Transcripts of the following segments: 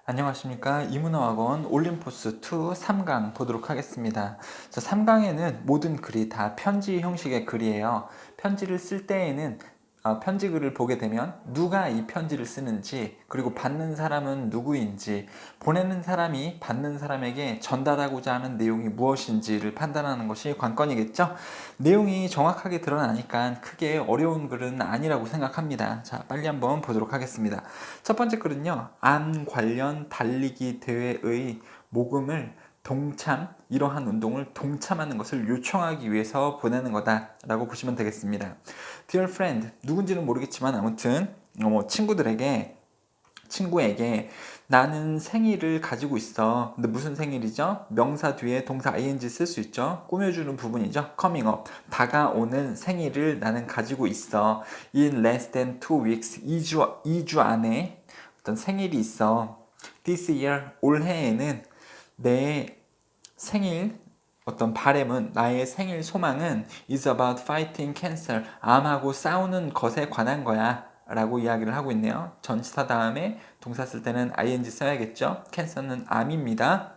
안녕하십니까. 이문어학원 올림포스 2 3강 보도록 하겠습니다. 3강에는 모든 글이 다 편지 형식의 글이에요. 편지를 쓸 때에는 편지 글을 보게 되면 누가 이 편지를 쓰는지, 그리고 받는 사람은 누구인지, 보내는 사람이 받는 사람에게 전달하고자 하는 내용이 무엇인지를 판단하는 것이 관건이겠죠. 내용이 정확하게 드러나니까 크게 어려운 글은 아니라고 생각합니다. 자, 빨리 한번 보도록 하겠습니다. 첫 번째 글은요, 암 관련 달리기 대회의 모금을 이러한 운동을 동참하는 것을 요청하기 위해서 보내는 거다라고 보시면 되겠습니다. Dear friend, 누군지는 모르겠지만 아무튼 친구에게 나는 생일을 가지고 있어. 근데 무슨 생일이죠? 명사 뒤에 동사 ing 쓸 수 있죠? 꾸며주는 부분이죠. coming up. 다가오는 생일을 나는 가지고 있어. In less than 2 weeks. 2주 안에 어떤 생일이 있어. This year. 올해에는 내 생일 어떤 바램은 나의 생일 소망은 is about fighting cancer. 암하고 싸우는 것에 관한 거야. 라고 이야기를 하고 있네요. 전치사 다음에 동사 쓸 때는 ing 써야겠죠. 캔서는 암입니다.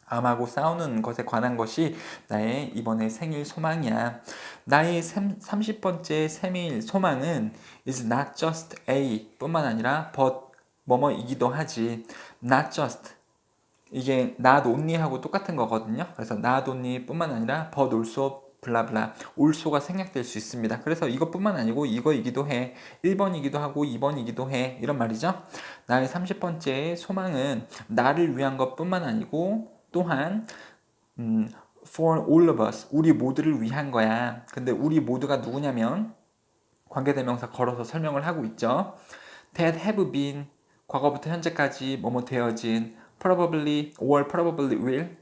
암하고 싸우는 것에 관한 것이 나의 이번에 생일 소망이야. 나의 30번째 생일 소망은 is not just a 뿐만 아니라 but 뭐뭐이기도 하지. not just 이게 not only 하고 똑같은 거거든요. 그래서 not only 뿐만 아니라 but also 블라블라 올소가 생략될 수 있습니다. 그래서 이것뿐만 아니고 이거이기도 해. 1번이기도 하고 2번이기도 해. 이런 말이죠. 나의 30번째 소망은 나를 위한 것뿐만 아니고 또한 for all of us, 우리 모두를 위한 거야. 근데 우리 모두가 누구냐면 관계대명사 걸어서 설명을 하고 있죠. That have been, 과거부터 현재까지 뭐뭐 되어진, probably or probably will,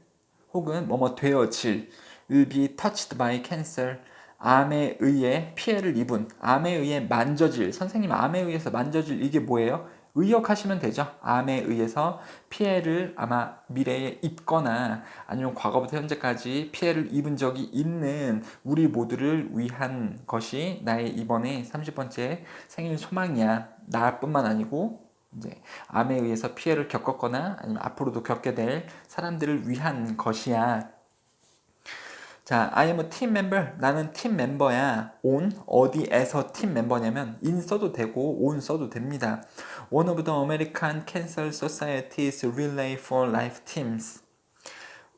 혹은 뭐뭐 되어질, will be touched by cancer, 암에 의해 피해를 입은, 암에 의해 만져질, 선생님 암에 의해서 만져질, 이게 뭐예요? 의역하시면 되죠. 암에 의해서 피해를 아마 미래에 입거나 아니면 과거부터 현재까지 피해를 입은 적이 있는 우리 모두를 위한 것이 나의 이번에 30번째 생일 소망이야. 나뿐만 아니고 이제 암에 의해서 피해를 겪었거나 아니면 앞으로도 겪게 될 사람들을 위한 것이야. 자, I am a team member. 나는 팀 멤버야. on 어디에서 팀 멤버냐면 in 써도 되고 on 써도 됩니다. One of the American Cancer Society's Relay for Life teams.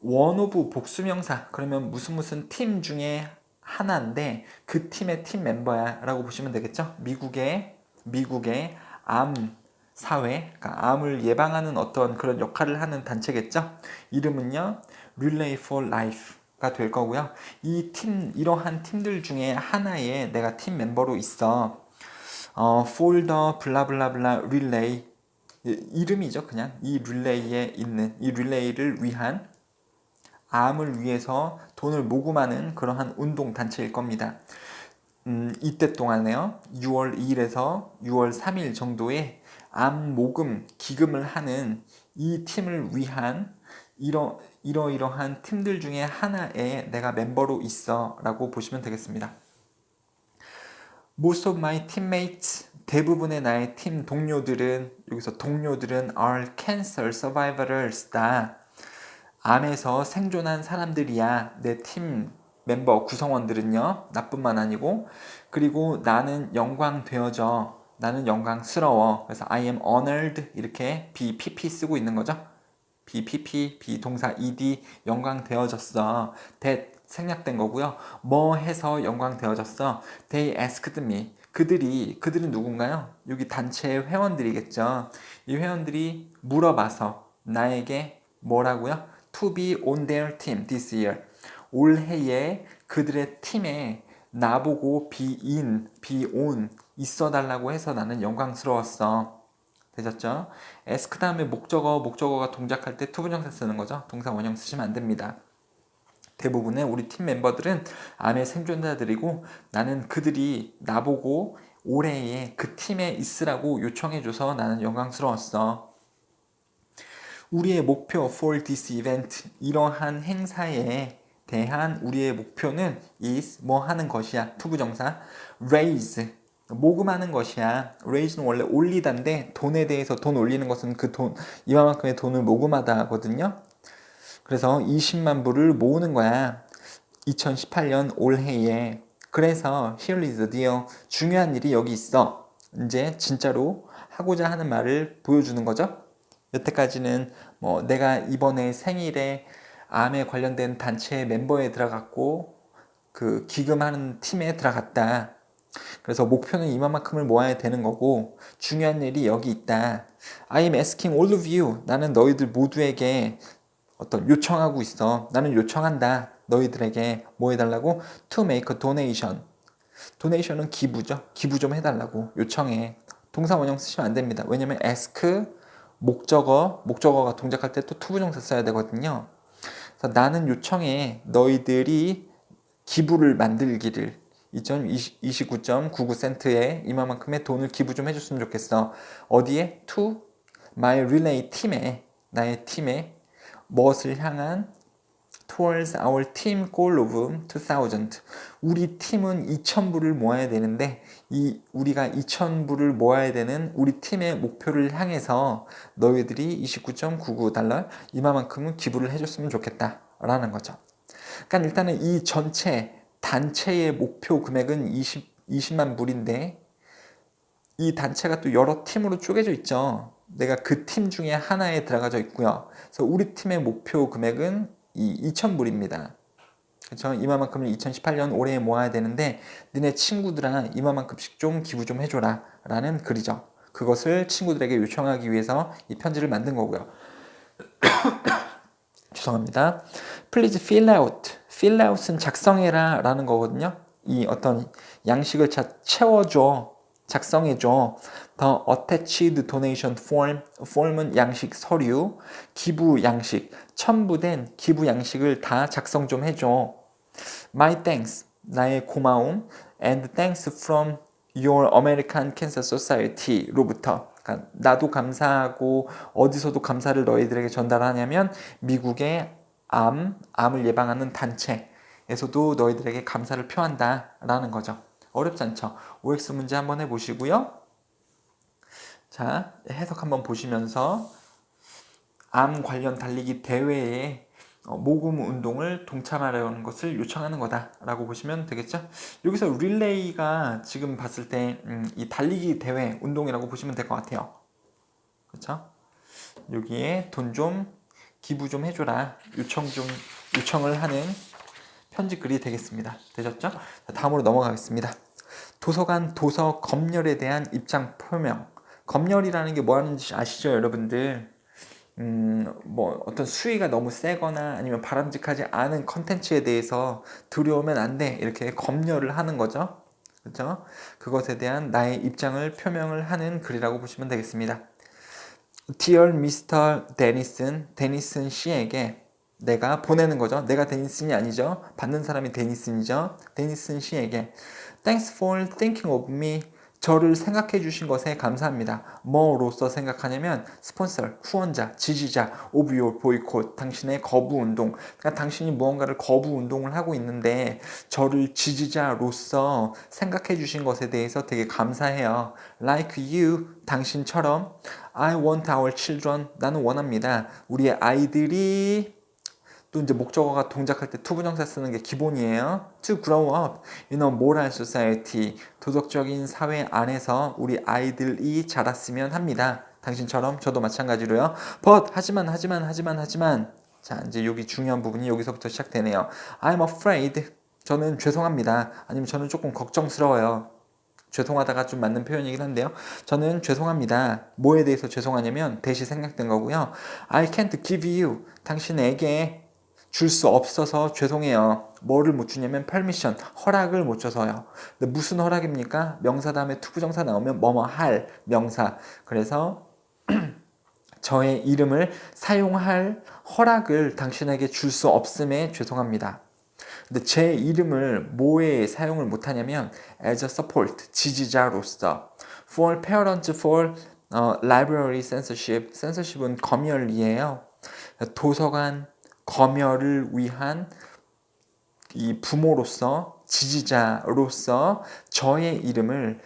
one of 복수명사. 그러면 무슨 팀 중에 하나인데 그 팀의 팀 멤버야 라고 보시면 되겠죠. 미국의 암 사회, 그러니까 암을 예방하는 어떤 그런 역할을 하는 단체겠죠. 이름은요, Relay for Life가 될 거고요. 이러한 팀들 중에 하나에 내가 팀 멤버로 있어. for the 블라블라블라 relay, 이름이죠. 그냥 이 릴레이에 있는, 이 릴레이를 위한, 암을 위해서 돈을 모금하는 그러한 운동 단체일 겁니다. 이때 동안에요, 6월 2일에서 6월 3일 정도에 암 모금 기금을 하는 이 팀을 위한 이러이러한 팀들 중에 하나에 내가 멤버로 있어 라고 보시면 되겠습니다. Most of my teammates, 대부분의 나의 팀 동료들은, 여기서 동료들은 are cancer survivors다. 암에서 생존한 사람들이야. 내 팀 멤버 구성원들은요, 나뿐만 아니고, 그리고 나는 영광되어져. 나는 영광스러워. 그래서 I am honored, 이렇게 BPP 쓰고 있는 거죠. BPP, 비동사 ed, 영광되어졌어. that 생략된 거고요. 뭐 해서 영광되어졌어. They asked me. 그들은 누군가요? 여기 단체의 회원들이겠죠. 이 회원들이 물어봐서 나에게 뭐라고요? To be on their team this year. 올해에 그들의 팀에 나보고 be on, 있어 달라고 해서 나는 영광스러웠어. 되셨죠? ask 다음에 목적어가 동작할 때 투부정사 쓰는 거죠. 동사 원형 쓰시면 안 됩니다. 대부분의 우리 팀 멤버들은 암의 생존자들이고 나는 그들이 나보고 올해에 그 팀에 있으라고 요청해줘서 나는 영광스러웠어. 우리의 목표 for this event, 이러한 행사에 대한 우리의 목표는 is 뭐 하는 것이야. 투부정사 raise, 모금하는 것이야. raise는 원래 올리다인데 돈에 대해서 돈 올리는 것은 그 돈, 이만큼의 돈을 모금하다 하거든요. 그래서 20만 불을 모으는 거야. 2018년 올해에. 그래서 here is the deal. 중요한 일이 여기 있어. 이제 진짜로 하고자 하는 말을 보여주는 거죠. 여태까지는 뭐 내가 이번에 생일에 암에 관련된 단체 멤버에 들어갔고 그 기금하는 팀에 들어갔다. 그래서 목표는 이만큼을 모아야 되는 거고 중요한 일이 여기 있다. I am asking all of you. 나는 너희들 모두에게 어떤 요청하고 있어. 나는 요청한다. 너희들에게 뭐 해달라고? To make a donation. donation은 기부죠. 기부 좀 해달라고 요청해. 동사 원형 쓰시면 안 됩니다. 왜냐면 ask 목적어가 동작할 때 또 투부정사 써야 되거든요. 그래서 나는 요청해. 너희들이 기부를 만들기를 29.99센트에 이만큼의 돈을 기부 좀 해줬으면 좋겠어. 어디에? To my relay 팀에 나의 팀에 무엇을 향한 towards our team goal of 2000. 우리 팀은 2000불을 모아야 되는데 우리가 2000불을 모아야 되는 우리 팀의 목표를 향해서 너희들이 29.99달러 이만큼은 기부를 해줬으면 좋겠다 라는 거죠. 그러니까 일단은 이 전체 단체의 목표 금액은 20만 불인데 이 단체가 또 여러 팀으로 쪼개져 있죠. 내가 그 팀 중에 하나에 들어가져 있고요. 그래서 우리 팀의 목표 금액은 이 2,000불입니다. 그렇죠? 이만큼을 2018년 올해에 모아야 되는데 너네 친구들아 이만큼씩 좀 기부 좀 해줘라 라는 글이죠. 그것을 친구들에게 요청하기 위해서 이 편지를 만든 거고요. 죄송합니다. Please fill out. fill out은 작성해라 라는 거거든요. 이 어떤 양식을 채워줘. 작성해줘. The attached donation form. form은 양식, 서류. 기부 양식. 첨부된 기부 양식을 다 작성 좀 해줘. My thanks. 나의 고마움. And thanks from your American Cancer Society 로부터. 그러니까 나도 감사하고 어디서도 감사를 너희들에게 전달하냐면 미국의 암을 예방하는 단체에서도 너희들에게 감사를 표한다 라는 거죠. 어렵지 않죠? OX 문제 한번 해보시고요. 자, 해석 한번 보시면서 암 관련 달리기 대회에 모금 운동을 동참하려는 것을 요청하는 거다라고 보시면 되겠죠. 여기서 릴레이가 지금 봤을 때 이 달리기 대회 운동이라고 보시면 될 것 같아요. 그렇죠? 여기에 돈 좀 기부 좀 해줘라 요청을 하는 편지 글이 되겠습니다. 되셨죠? 자, 다음으로 넘어가겠습니다. 도서관 도서 검열에 대한 입장 표명. 검열이라는 게 뭐 하는지 아시죠, 여러분들? 뭐 어떤 수위가 너무 세거나 아니면 바람직하지 않은 컨텐츠에 대해서 들여오면 안 돼. 이렇게 검열을 하는 거죠. 그렇죠? 그것에 대한 나의 입장을 표명을 하는 글이라고 보시면 되겠습니다. Dear Mr. 데니슨 씨에게 내가 보내는 거죠. 내가 데니슨이 아니죠. 받는 사람이 데니슨이죠. 데니슨 씨에게 Thanks for thinking of me. 저를 생각해 주신 것에 감사합니다. 뭐로서 생각하냐면 스폰서, 후원자, 지지자, of your boycott, 당신의 거부 운동. 그러니까 당신이 무언가를 거부 운동을 하고 있는데 저를 지지자로서 생각해 주신 것에 대해서 되게 감사해요. Like you, 당신처럼 I want our children, 나는 원합니다. 우리의 아이들이 또 이제 목적어가 동작할 때 투부정사 쓰는 게 기본이에요. To grow up in a moral society. 도덕적인 사회 안에서 우리 아이들이 자랐으면 합니다. 당신처럼 저도 마찬가지로요. But 하지만 자 이제 여기 중요한 부분이 여기서부터 시작되네요. I'm afraid. 저는 죄송합니다. 아니면 저는 조금 걱정스러워요. 죄송하다가 좀 맞는 표현이긴 한데요. 저는 죄송합니다. 뭐에 대해서 죄송하냐면 대시 생략된 거고요. I can't give you. 당신에게 줄 수 없어서 죄송해요. 뭐를 못 주냐면 permission, 허락을 못 줘서요. 근데 무슨 허락입니까? 명사 다음에 투부정사 나오면 뭐뭐 할 명사. 그래서 저의 이름을 사용할 허락을 당신에게 줄 수 없음에 죄송합니다. 근데 제 이름을 뭐에 사용을 못하냐면 as a support, 지지자로서 for parents for library censorship, censorship은 검열이에요. 도서관 검열을 위한 이 부모로서 지지자로서 저의 이름을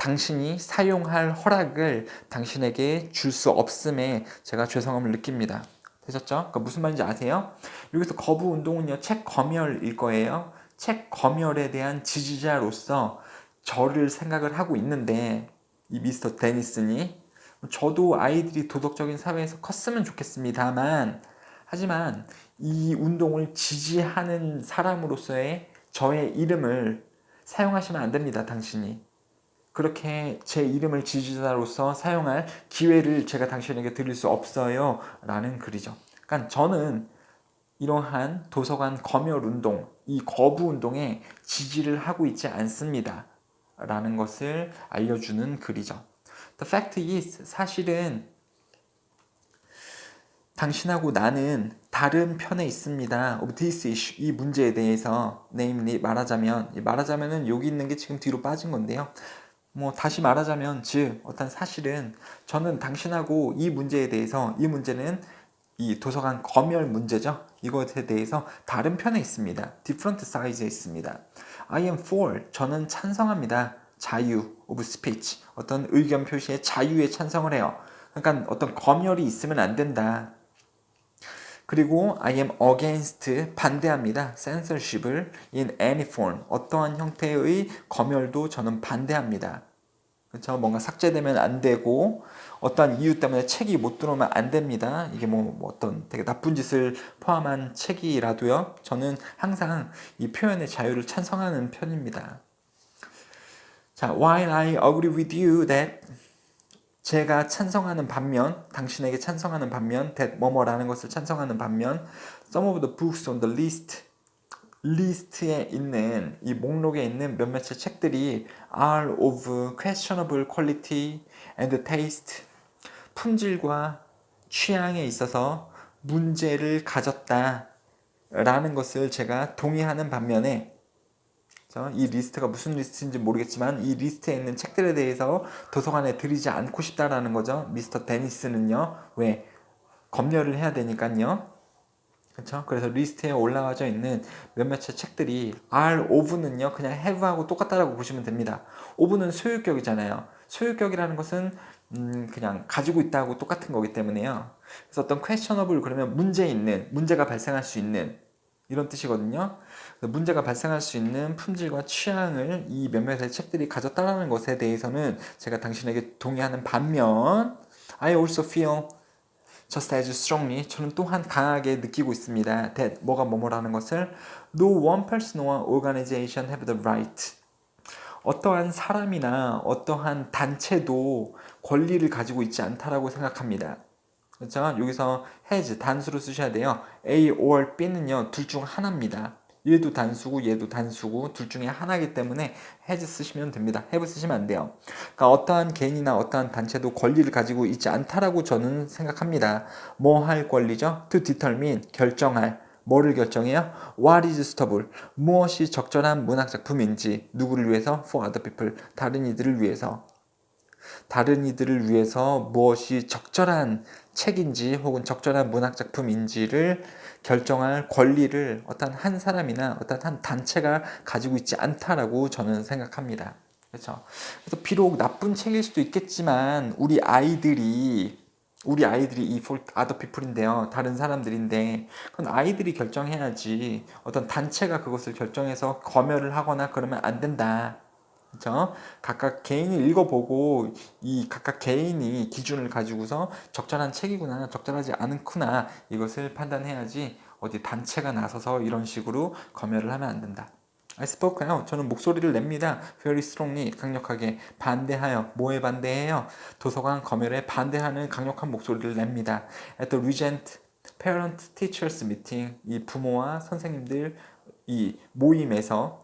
당신이 사용할 허락을 당신에게 줄 수 없음에 제가 죄송함을 느낍니다. 되셨죠? 그러니까 무슨 말인지 아세요? 여기서 거부 운동은요, 책 검열일 거예요. 책 검열에 대한 지지자로서 저를 생각을 하고 있는데, 이 미스터 데니슨이, 저도 아이들이 도덕적인 사회에서 컸으면 좋겠습니다만, 하지만 이 운동을 지지하는 사람으로서의 저의 이름을 사용하시면 안 됩니다, 당신이. 그렇게 제 이름을 지지자로서 사용할 기회를 제가 당신에게 드릴 수 없어요 라는 글이죠. 그러니까 저는 이러한 도서관 검열 운동, 이 거부 운동에 지지를 하고 있지 않습니다 라는 것을 알려주는 글이죠. The fact is, 사실은 당신하고 나는 다른 편에 있습니다. of this issue, 이 문제에 대해서 namely 말하자면은 여기 있는 게 지금 뒤로 빠진 건데요. 다시 말하자면 즉 어떤 사실은 저는 당신하고 이 문제에 대해서, 이 문제는 이 도서관 검열 문제죠. 이것에 대해서 다른 편에 있습니다. different side에 있습니다. I am for, 저는 찬성합니다. 자유 of speech, 어떤 의견 표시의 자유에 찬성을 해요. 그러니까 어떤 검열이 있으면 안 된다. 그리고 I am against, 반대합니다. censorship을 in any form, 어떠한 형태의 검열도 저는 반대합니다. 그렇죠? 뭔가 삭제되면 안 되고 어떠한 이유 때문에 책이 못 들어오면 안 됩니다. 이게 뭐 어떤 되게 나쁜 짓을 포함한 책이라도요. 저는 항상 이 표현의 자유를 찬성하는 편입니다. 자, while I agree with you that, 제가 찬성하는 반면, 당신에게 찬성하는 반면, that 뭐뭐라는 것을 찬성하는 반면, some of the books on the list, 리스트에 있는, 이 목록에 있는 몇몇의 책들이 are of questionable quality and taste, 품질과 취향에 있어서 문제를 가졌다 라는 것을 제가 동의하는 반면에, 이 리스트가 무슨 리스트인지 모르겠지만 이 리스트에 있는 책들에 대해서 도서관에 들이지 않고 싶다라는 거죠. 미스터 데니스는요. 왜? 검열을 해야 되니까요. 그렇죠? 그래서 리스트에 올라와져 있는 몇몇의 책들이 are of는요. 그냥 have하고 똑같다라고 보시면 됩니다. of는 소유격이잖아요. 소유격이라는 것은 그냥 가지고 있다고 똑같은 거기 때문에요. 그래서 어떤 questionable, 그러면 문제 있는, 문제가 발생할 수 있는 이런 뜻이거든요. 문제가 발생할 수 있는 품질과 취향을 이 몇몇의 책들이 가졌다는 것에 대해서는 제가 당신에게 동의하는 반면, I also feel just as strongly, 저는 또한 강하게 느끼고 있습니다. that 뭐뭐라는 것을 no one person or organization have the right, 어떠한 사람이나 어떠한 단체도 권리를 가지고 있지 않다라고 생각합니다. 그렇죠? 여기서 has 단수로 쓰셔야 돼요. A or B는요, 둘 중 하나입니다. 얘도 단수고 얘도 단수고 둘 중에 하나이기 때문에 has 쓰시면 됩니다. have 쓰시면 안 돼요. 그러니까 어떠한 개인이나 어떠한 단체도 권리를 가지고 있지 않다라고 저는 생각합니다. 뭐 할 권리죠? to determine, 결정할. 뭐를 결정해요? What is suitable, 무엇이 적절한 문학 작품인지. 누구를 위해서? For other people, 다른 이들을 위해서. 다른 이들을 위해서 무엇이 적절한 책인지 혹은 적절한 문학 작품인지를 결정할 권리를 어떤 한 사람이나 어떤 한 단체가 가지고 있지 않다라고 저는 생각합니다. 그렇죠? 그래서 비록 나쁜 책일 수도 있겠지만 우리 아이들이 이 for other people인데요. 다른 사람들인데 그건 아이들이 결정해야지 어떤 단체가 그것을 결정해서 검열을 하거나 그러면 안 된다. 그렇죠? 각각 개인이 읽어보고 이 각각 개인이 기준을 가지고서 적절한 책이구나 적절하지 않구나 이것을 판단해야지 어디 단체가 나서서 이런 식으로 검열을 하면 안 된다. I spoke out, 저는 목소리를 냅니다. Very strongly, 강력하게. 반대하여, 뭐에 반대해요? 도서관 검열에 반대하는 강력한 목소리를 냅니다. At the Regent Parent Teachers Meeting, 이 부모와 선생님들 이 모임에서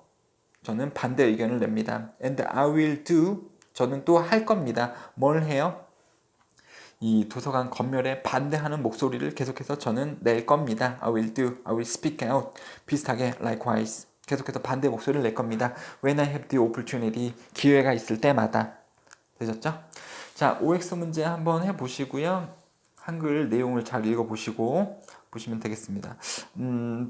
저는 반대 의견을 냅니다. And I will do, 저는 또 할 겁니다. 뭘 해요? 이 도서관 검열에 반대하는 목소리를 계속해서 저는 낼 겁니다. I will do, I will speak out. 비슷하게 likewise. 계속해서 반대 목소리를 낼 겁니다. When I have the opportunity, 기회가 있을 때마다. 되셨죠? 자, OX 문제 한번 해보시고요. 한글 내용을 잘 읽어보시고 보시면 되겠습니다.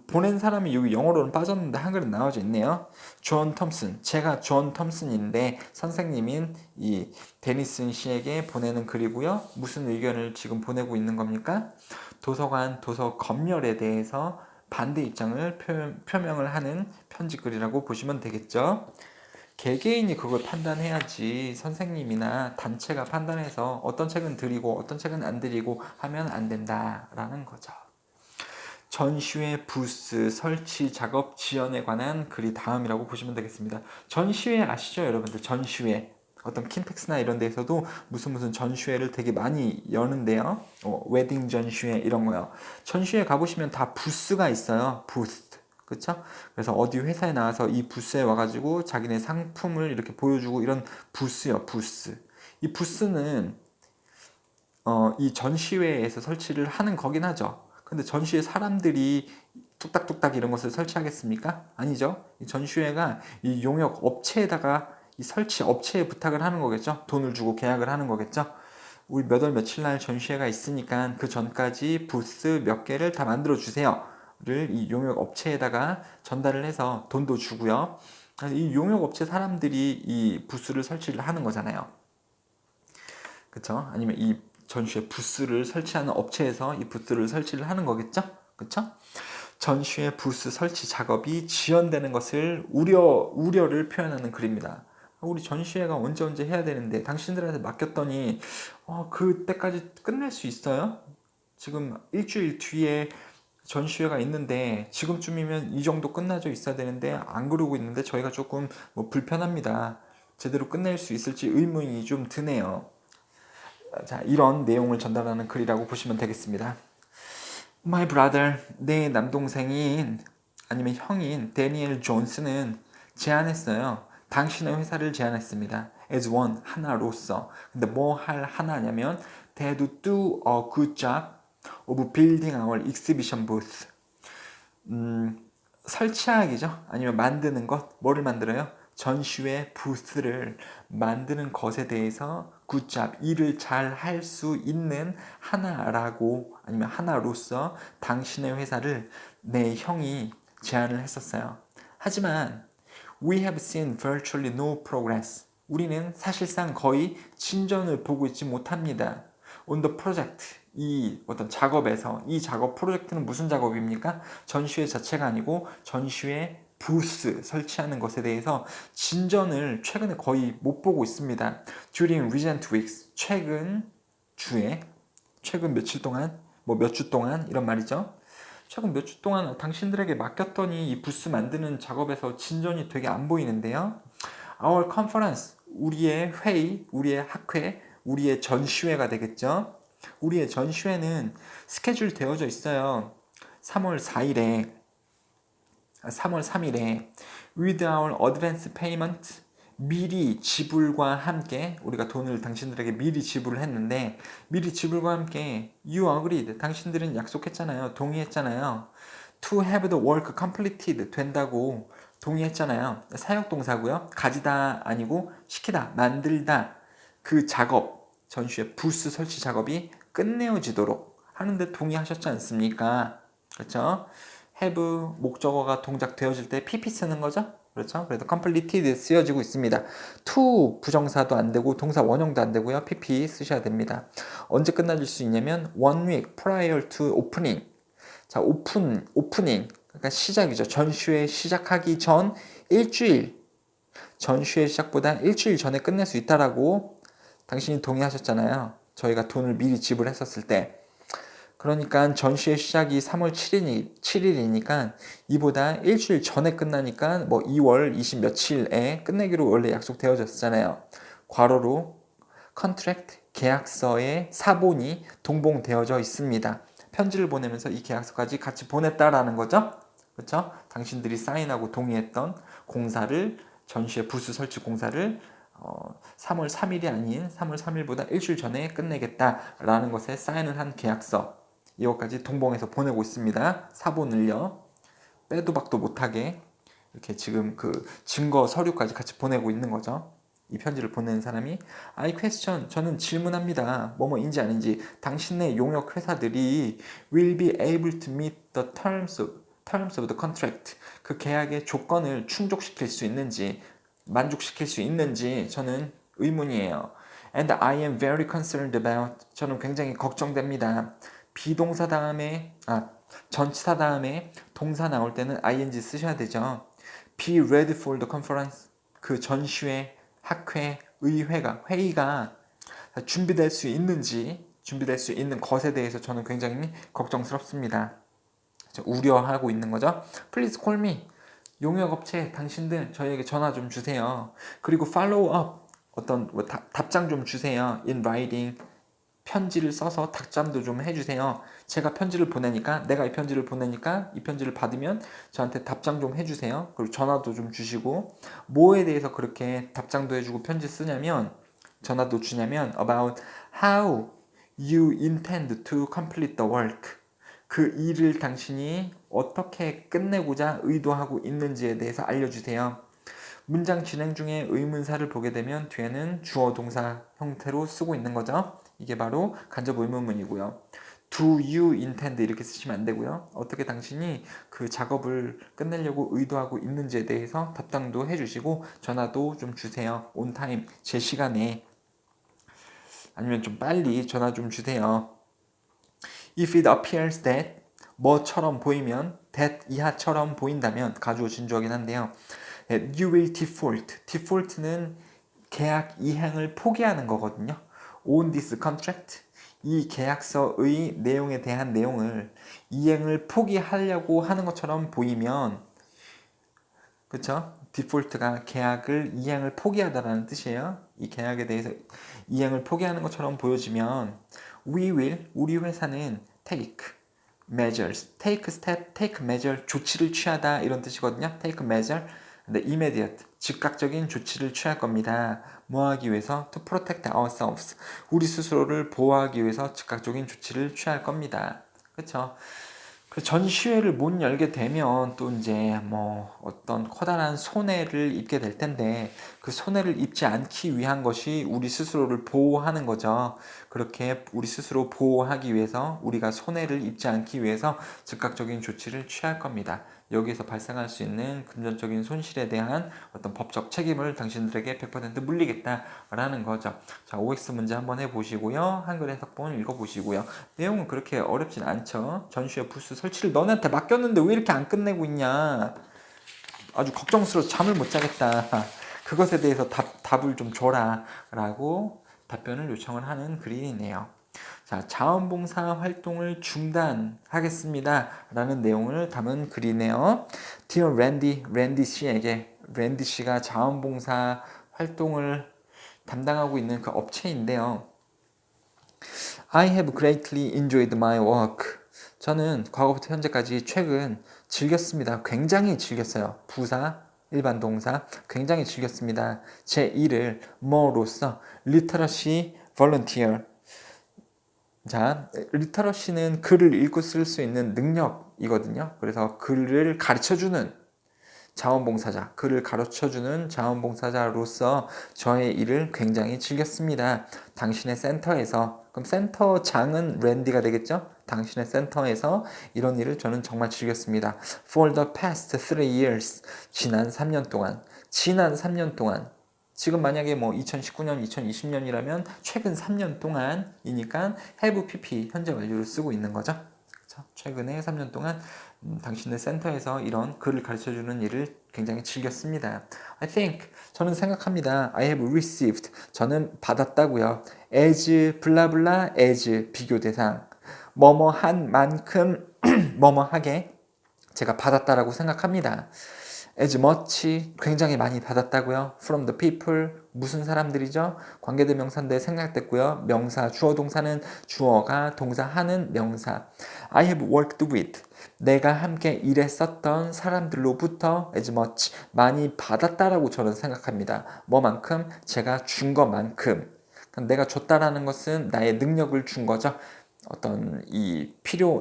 보낸 사람이 여기 영어로는 빠졌는데 한글은 나와져 있네요. 존 톰슨. 제가 존 톰슨인데 선생님인 이 데니슨 씨에게 보내는 글이고요. 무슨 의견을 지금 보내고 있는 겁니까? 도서관, 도서 검열에 대해서 반대 입장을 표명을 하는 편지글이라고 보시면 되겠죠. 개개인이 그걸 판단해야지 선생님이나 단체가 판단해서 어떤 책은 드리고 어떤 책은 안 드리고 하면 안 된다라는 거죠. 전시회 부스 설치 작업 지연에 관한 글이 다음이라고 보시면 되겠습니다. 전시회 아시죠, 여러분들? 전시회. 어떤 킨텍스나 이런 데에서도 무슨 전시회를 되게 많이 여는데요. 웨딩 전시회 이런 거요. 전시회 가보시면 다 부스가 있어요. 부스. 그쵸? 그래서 어디 회사에 나와서 이 부스에 와가지고 자기네 상품을 이렇게 보여주고 이런 부스요, 부스. 이 부스는 이 전시회에서 설치를 하는 거긴 하죠. 근데 전시회 사람들이 뚝딱뚝딱 이런 것을 설치하겠습니까? 아니죠. 이 전시회가 이 용역 업체에다가 이 설치 업체에 부탁을 하는 거겠죠. 돈을 주고 계약을 하는 거겠죠. 우리 몇 월 며칠 날 전시회가 있으니까 그 전까지 부스 몇 개를 다 만들어 주세요. 를 이 용역 업체에다가 전달을 해서 돈도 주고요. 이 용역 업체 사람들이 이 부스를 설치를 하는 거잖아요. 그쵸? 아니면 이 전시회 부스를 설치하는 업체에서 이 부스를 설치를 하는 거겠죠? 그쵸? 전시회 부스 설치 작업이 지연되는 것을 우려를 표현하는 글입니다. 우리 전시회가 언제 해야 되는데 당신들한테 맡겼더니 그때까지 끝낼 수 있어요? 지금 일주일 뒤에 전시회가 있는데 지금쯤이면 이 정도 끝나져 있어야 되는데 안 그러고 있는데 저희가 조금 불편합니다. 제대로 끝낼 수 있을지 의문이 좀 드네요. 자, 이런 내용을 전달하는 글이라고 보시면 되겠습니다. My brother, 내 남동생인 아니면 형인 데니엘 존스는 제안했어요. 당신의 회사를 제안했습니다. As one, 하나로서. 근데 뭐 할 하나냐면 They had to do a good job of building our exhibition booth. 설치하기죠. 아니면 만드는 것. 뭐를 만들어요? 전시회 부스를 만드는 것에 대해서 굿잡, 일을 잘 할 수 있는 하나라고 아니면 하나로서 당신의 회사를 내 형이 제안을 했었어요. 하지만 we have seen virtually no progress. 우리는 사실상 거의 진전을 보고 있지 못합니다. On the project, 이 어떤 작업에서 이 작업 프로젝트는 무슨 작업입니까? 전시회 자체가 아니고 전시회 부스 설치하는 것에 대해서 진전을 최근에 거의 못 보고 있습니다. During recent weeks, 최근 주에, 최근 며칠 동안, 몇 주 동안 이런 말이죠. 최근 몇 주 동안 당신들에게 맡겼더니 이 부스 만드는 작업에서 진전이 되게 안 보이는데요. Our conference, 우리의 회의, 우리의 학회, 우리의 전시회가 되겠죠. 우리의 전시회는 스케줄 되어져 있어요. 3월 3일에 with our advance payment, 미리 지불과 함께, 우리가 돈을 당신들에게 미리 지불을 했는데 미리 지불과 함께 you agreed, 당신들은 약속했잖아요. 동의했잖아요. to have the work completed, 된다고 동의했잖아요. 사역동사고요. 가지다 아니고 시키다, 만들다. 그 작업, 전시회 부스 설치 작업이 끝내어지도록 하는데 동의하셨지 않습니까? 그렇죠? have 목적어가 동작 되어질 때 pp 쓰는 거죠? 그렇죠? 그래서 completed 쓰여지고 있습니다. to 부정사도 안 되고 동사 원형도 안 되고요. pp 쓰셔야 됩니다. 언제 끝나질 수 있냐면 one week prior to opening. 자, 오프닝. 그러니까 시작이죠. 전시회 시작하기 전 일주일. 전시회 시작보다 일주일 전에 끝낼 수 있다라고 당신이 동의하셨잖아요. 저희가 돈을 미리 지불했었을 때. 그러니까 전시회 시작이 3월 7일이니까 이보다 일주일 전에 끝나니까 2월 20 며칠에 끝내기로 원래 약속되어졌잖아요. 괄호로 contract, 계약서의 사본이 동봉되어져 있습니다. 편지를 보내면서 이 계약서까지 같이 보냈다라는 거죠. 그렇죠? 당신들이 사인하고 동의했던 공사를, 전시회 부스 설치 공사를 3월 3일이 아닌 3월 3일보다 일주일 전에 끝내겠다라는 것에 사인을 한 계약서, 이것까지 동봉해서 보내고 있습니다. 사본을요. 빼도 박도 못하게 이렇게 지금 그 증거 서류까지 같이 보내고 있는 거죠. 이 편지를 보낸 사람이 I question, 저는 질문합니다. 뭐뭐인지 아닌지. 당신의 용역 회사들이 will be able to meet the terms of the contract. 그 계약의 조건을 충족시킬 수 있는지, 만족시킬 수 있는지 저는 의문이에요. And I am very concerned about. 저는 굉장히 걱정됩니다. 비동사 다음에 전치사 다음에 동사 나올 때는 ing 쓰셔야 되죠. Be ready for the conference. 그 전시회, 학회, 회의가 준비될 수 있는 것에 대해서 저는 굉장히 걱정스럽습니다. 우려하고 있는 거죠. Please call me. 용역업체 당신들 저희에게 전화 좀 주세요. 그리고 follow up. 답장 좀 주세요. In writing. 편지를 써서 답장도 좀 해주세요. 내가 이 편지를 보내니까 이 편지를 받으면 저한테 답장 좀 해주세요. 그리고 전화도 좀 주시고, 뭐에 대해서 그렇게 답장도 해주고 편지 쓰냐면, 전화도 주냐면 about how you intend to complete the work. 그 일을 당신이 어떻게 끝내고자 의도하고 있는지에 대해서 알려주세요. 문장 진행 중에 의문사를 보게 되면 뒤에는 주어 동사 형태로 쓰고 있는 거죠. 이게 바로 간접 의문문이고요. Do you intend 이렇게 쓰시면 안 되고요. 어떻게 당신이 그 작업을 끝내려고 의도하고 있는지에 대해서 답장도 해주시고 전화도 좀 주세요. On time, 제 시간에. 아니면 좀 빨리 전화 좀 주세요. If it appears that 뭐처럼 보이면 that 이하처럼 보인다면 가주어 진주어긴 한데요. You will default. default는 계약 이행을 포기하는 거거든요. On this contract. 이 계약서의 내용에 대한 내용을 이행을 포기하려고 하는 것처럼 보이면, 그렇죠? 디폴트가 계약을 이행을 포기하다라는 뜻이에요. 이 계약에 대해서 이행을 포기하는 것처럼 보여지면 우리 회사는 take measures, take step, take measure, 조치를 취하다 이런 뜻이거든요. take measure, 근데 immediate, 즉각적인 조치를 취할 겁니다. 뭐 하기 위해서? to protect ourselves, 우리 스스로를 보호하기 위해서 즉각적인 조치를 취할 겁니다. 그렇죠? 그 전시회를 못 열게 되면 또 이제 뭐 어떤 커다란 손해를 입게 될 텐데, 그 손해를 입지 않기 위한 것이 우리 스스로를 보호하는 거죠. 그렇게 우리 스스로 보호하기 위해서, 우리가 손해를 입지 않기 위해서 즉각적인 조치를 취할 겁니다. 여기에서 발생할 수 있는 금전적인 손실에 대한 어떤 법적 책임을 당신들에게 100% 물리겠다라는 거죠. 자, OX 문제 한번 해보시고요. 한글 해석본 읽어보시고요. 내용은 그렇게 어렵진 않죠. 전시회 부스 설치를 너네한테 맡겼는데 왜 이렇게 안 끝내고 있냐. 아주 걱정스러워 잠을 못 자겠다. 그것에 대해서 답을 좀 줘라 라고 답변을 요청을 하는 글이네요. 자, 자원봉사 활동을 중단하겠습니다 라는 내용을 담은 글이네요. Dear 랜디 씨에게, 랜디 씨가 자원봉사 활동을 담당하고 있는 그 업체인데요. I have greatly enjoyed my work. 저는 과거부터 현재까지 최근 즐겼습니다. 굉장히 즐겼어요. 부사, 일반 동사, 굉장히 즐겼습니다. 제 일을 뭐로서 literacy volunteer. 자, 리터러시는 글을 읽고 쓸 수 있는 능력이거든요. 그래서 글을 가르쳐주는 자원봉사자, 글을 가르쳐주는 자원봉사자로서 저의 일을 굉장히 즐겼습니다. 당신의 센터에서, 그럼 센터장은 랜디가 되겠죠? 당신의 센터에서 이런 일을 저는 정말 즐겼습니다. For the past 3 years, 지난 3년 동안, 지금 만약에 뭐 2019년, 2020년이라면 최근 3년 동안이니까 have pp 현재 완료를 쓰고 있는 거죠. 그렇죠? 최근에 3년 동안 당신의 센터에서 이런 글을 가르쳐주는 일을 굉장히 즐겼습니다. I think, 저는 생각합니다. I have received, 저는 받았다고요. as 블라블라 as 비교 대상, 뭐뭐 한 만큼 뭐뭐 하게 제가 받았다라고 생각합니다. as much, 굉장히 많이 받았다고요. from the people, 무슨 사람들이죠? 관계대명사인데 생략됐고요. 명사, 주어 동사는 주어가 동사하는 명사. I have worked with, 내가 함께 일했었던 사람들로부터 as much, 많이 받았다라고 저는 생각합니다. 뭐만큼? 제가 준 것만큼. 내가 줬다라는 것은 나의 능력을 준 거죠. 어떤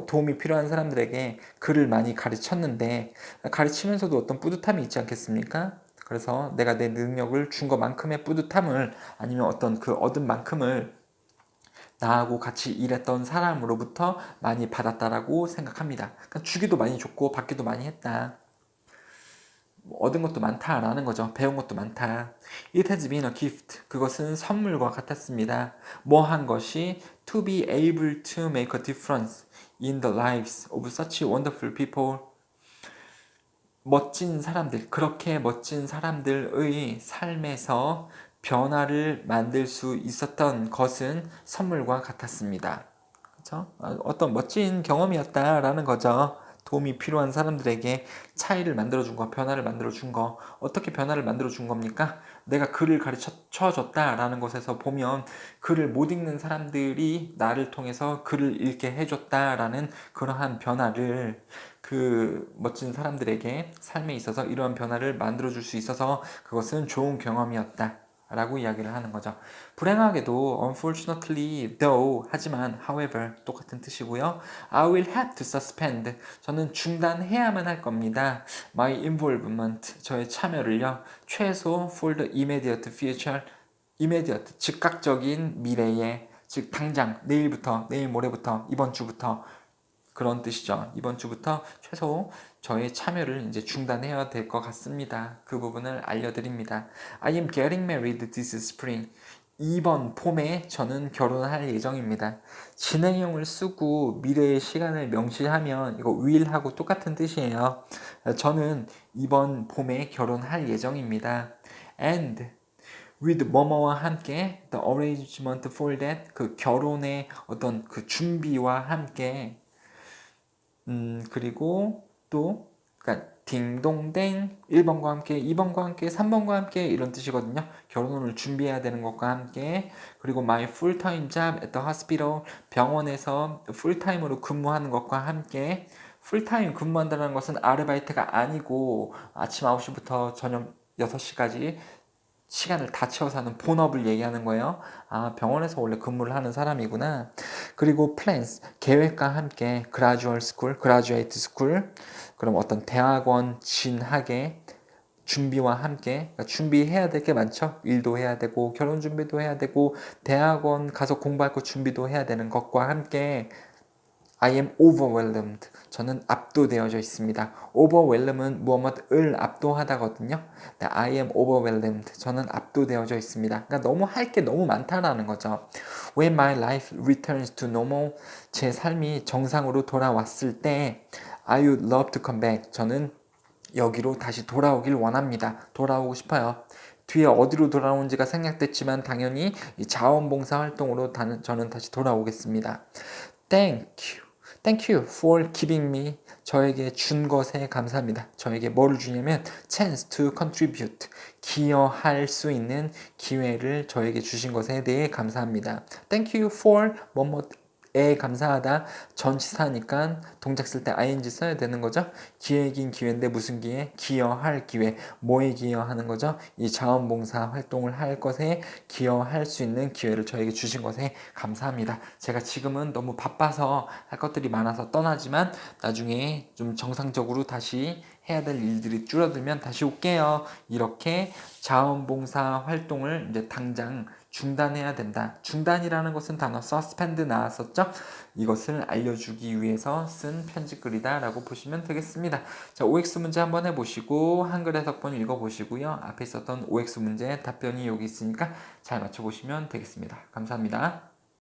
도움이 필요한 사람들에게 글을 많이 가르쳤는데, 가르치면서도 어떤 뿌듯함이 있지 않겠습니까? 그래서 내가 내 능력을 준 것만큼의 뿌듯함을 아니면 어떤 그 얻은 만큼을 나하고 같이 일했던 사람으로부터 많이 받았다라고 생각합니다. 그러니까 주기도 많이 줬고 받기도 많이 했다. 얻은 것도 많다라는 거죠. 배운 것도 많다. It has been a gift. 그것은 선물과 같았습니다. 뭐 한 것이 to be able to make a difference in the lives of such wonderful people. 멋진 사람들, 그렇게 멋진 사람들의 삶에서 변화를 만들 수 있었던 것은 선물과 같았습니다. 그렇죠? 어떤 멋진 경험이었다라는 거죠. 도움이 필요한 사람들에게 차이를 만들어준 거, 변화를 만들어준 거. 어떻게 변화를 만들어준 겁니까? 내가 글을 가르쳐 줬다라는 것에서 보면 글을 못 읽는 사람들이 나를 통해서 글을 읽게 해줬다라는 그러한 변화를 그 멋진 사람들에게 삶에 있어서 이러한 변화를 만들어줄 수 있어서 그것은 좋은 경험이었다. 라고 이야기를 하는 거죠. 불행하게도 unfortunately, though, 하지만, however, 똑같은 뜻이고요. I will have to suspend. 저는 중단해야만 할 겁니다. My involvement, 저의 참여를요. 최소 for the immediate future, immediate, 즉각적인 미래에, 즉 당장, 내일부터, 내일 모레부터, 이번 주부터 그런 뜻이죠. 이번 주부터 최소 저의 참여를 이제 중단해야 될 것 같습니다. 그 부분을 알려드립니다. I am getting married this spring. 이번 봄에 저는 결혼할 예정입니다. 진행형을 쓰고 미래의 시간을 명시하면 이거 will하고 똑같은 뜻이에요. 저는 이번 봄에 결혼할 예정입니다. And with 뭐뭐와 함께 the arrangement for that 그 결혼의 어떤 그 준비와 함께 그리고 또 그러니까 딩동댕 1번과 함께 2번과 함께 3번과 함께 이런 뜻이거든요. 결혼을 준비해야 되는 것과 함께 그리고 my full-time job at the hospital 병원에서 풀타임으로 근무하는 것과 함께 풀타임 근무한다는 것은 아르바이트가 아니고 아침 9시부터 저녁 6시까지 시간을 다 채워서 하는 본업을 얘기하는 거예요. 아, 병원에서 원래 근무를 하는 사람이구나. 그리고 plans, 계획과 함께 graduate school, graduate school, 그럼 어떤 대학원 진학의 준비와 함께 그러니까 준비해야 될 게 많죠. 일도 해야 되고 결혼 준비도 해야 되고 대학원 가서 공부할 거 준비도 해야 되는 것과 함께 I am overwhelmed. 저는 압도되어져 있습니다. overwhelm은 무엇을 압도하다거든요. 네, I am overwhelmed. 저는 압도되어져 있습니다. 그러니까 너무 할 게 너무 많다라는 거죠. When my life returns to normal, 제 삶이 정상으로 돌아왔을 때 I would love to come back. 저는 여기로 다시 돌아오길 원합니다. 돌아오고 싶어요. 뒤에 어디로 돌아오는지가 생략됐지만 당연히 이 자원봉사 활동으로 저는 다시 돌아오겠습니다. Thank you. Thank you for giving me. 저에게 준 것에 감사합니다. 저에게 뭐를 주냐면 chance to contribute. 기여할 수 있는 기회를 저에게 주신 것에 대해 감사합니다. Thank you for 뭐뭐에 감사하다. 전치사니까 동작 쓸 때 ing 써야 되는 거죠. 기회긴 기회인데 무슨 기회? 기여할 기회. 뭐에 기여하는 거죠? 이 자원봉사 활동을 할 것에 기여할 수 있는 기회를 저에게 주신 것에 감사합니다. 제가 지금은 너무 바빠서 할 것들이 많아서 떠나지만 나중에 좀 정상적으로 다시 해야 될 일들이 줄어들면 다시 올게요. 이렇게 자원봉사 활동을 이제 당장 중단해야 된다. 중단이라는 것은 단어 suspend 나왔었죠? 이것을 알려주기 위해서 쓴 편지글이다 라고 보시면 되겠습니다. 자, OX 문제 한번 해보시고 한글 해석본 읽어보시고요. 앞에 있었던 OX 문제 답변이 여기 있으니까 잘 맞춰보시면 되겠습니다. 감사합니다.